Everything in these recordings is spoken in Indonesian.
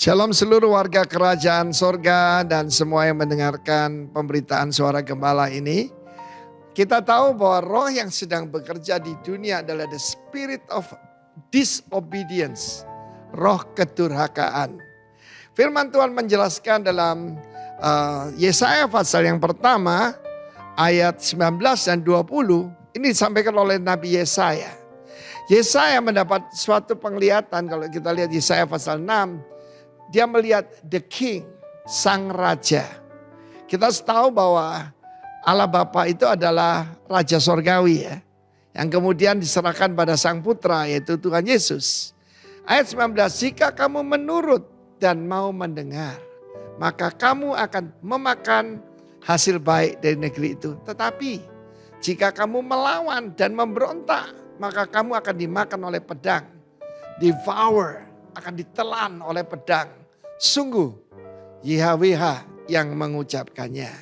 Shalom seluruh warga kerajaan sorga dan semua yang mendengarkan pemberitaan suara gembala ini. Kita tahu bahwa roh yang sedang bekerja di dunia adalah the spirit of disobedience. Roh kedurhakaan. Firman Tuhan menjelaskan dalam Yesaya pasal yang pertama ayat 19 dan 20. Ini disampaikan oleh Nabi Yesaya. Yesaya mendapat suatu penglihatan, kalau kita lihat Yesaya pasal 6. Dia melihat the king, sang raja. Kita harus tahu bahwa Allah Bapa itu adalah raja sorgawi ya. Yang kemudian diserahkan pada sang putra yaitu Tuhan Yesus. Ayat 19, jika kamu menurut dan mau mendengar, maka kamu akan memakan hasil baik dari negeri itu. Tetapi jika kamu melawan dan memberontak, maka kamu akan dimakan oleh pedang. Devour, akan ditelan oleh pedang. Sungguh YHWH yang mengucapkannya.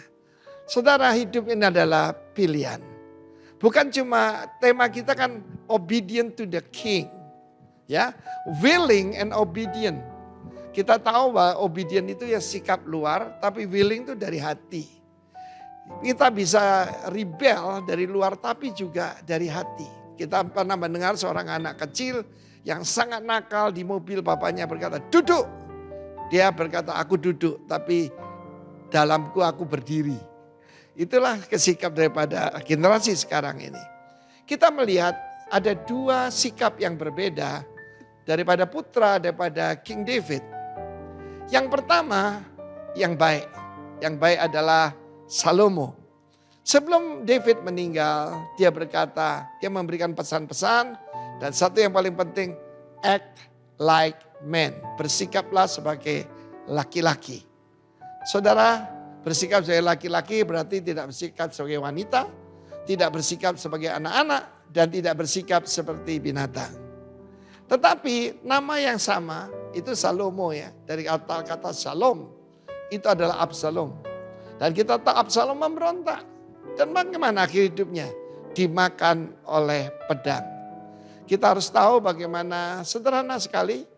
Saudara, hidup ini adalah pilihan. Bukan cuma tema kita kan obedient to the king. Ya, willing and obedient. Kita tahu bahwa obedient itu ya sikap luar, tapi willing itu dari hati. Kita bisa rebel dari luar tapi juga dari hati. Kita pernah mendengar seorang anak kecil yang sangat nakal di mobil, bapaknya berkata, "Duduk." Dia berkata, "Aku duduk, tapi dalamku aku berdiri." Itulah kesikap daripada generasi sekarang ini. Kita melihat ada dua sikap yang berbeda daripada putra, daripada King David. Yang pertama, yang baik. Yang baik adalah Salomo. Sebelum David meninggal, dia berkata, dia memberikan pesan-pesan. Dan satu yang paling penting, act like men. Bersikaplah sebagai laki-laki. Saudara, bersikap sebagai laki-laki berarti tidak bersikap sebagai wanita, tidak bersikap sebagai anak-anak, dan tidak bersikap seperti binatang. Tetapi nama yang sama itu Salomo ya. Dari kata Shalom itu adalah Absalom. Dan kita tahu Absalom memberontak. Dan bagaimana akhir hidupnya? Dimakan oleh pedang. Kita harus tahu bagaimana sederhana sekali.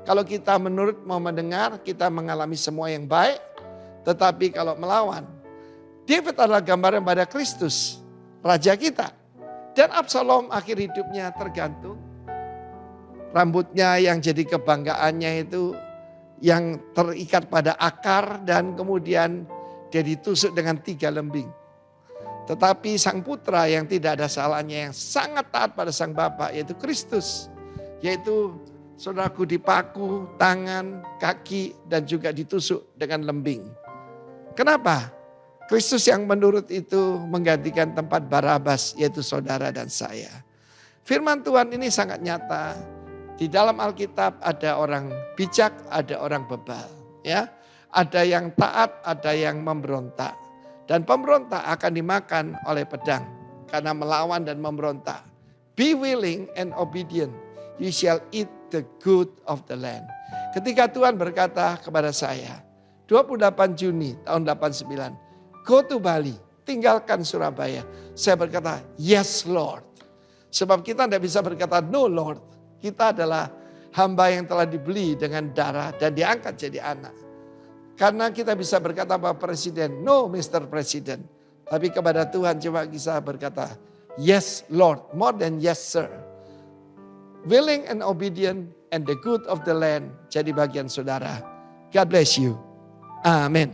Kalau kita menurut mau mendengar, kita mengalami semua yang baik. Tetapi kalau melawan, David adalah gambaran pada Kristus, Raja kita. Dan Absalom akhir hidupnya tergantung. Rambutnya yang jadi kebanggaannya itu yang terikat pada akar dan kemudian dia ditusuk dengan 3 lembing. Tetapi sang putra yang tidak ada salahnya, yang sangat taat pada sang bapa, yaitu Kristus. Yaitu saudaraku dipaku, tangan, kaki, dan juga ditusuk dengan lembing. Kenapa? Kristus yang menurut itu menggantikan tempat Barabas, yaitu saudara dan saya. Firman Tuhan ini sangat nyata. Di dalam Alkitab ada orang bijak, ada orang bebal. Ya, ada yang taat, ada yang memberontak. Dan pemberontak akan dimakan oleh pedang karena melawan dan memberontak. Be willing and obedient, you shall eat the good of the land. Ketika Tuhan berkata kepada saya, 28 Juni tahun 89, go to Bali, tinggalkan Surabaya. Saya berkata, yes Lord. Sebab kita tidak bisa berkata no Lord. Kita adalah hamba yang telah dibeli dengan darah dan diangkat jadi anak. Karena kita bisa berkata bahwa presiden, no Mr. President. Tapi kepada Tuhan cuma bisa berkata, yes Lord, more than yes sir. Willing and obedient and the good of the land jadi bagian saudara. God bless you. Amen.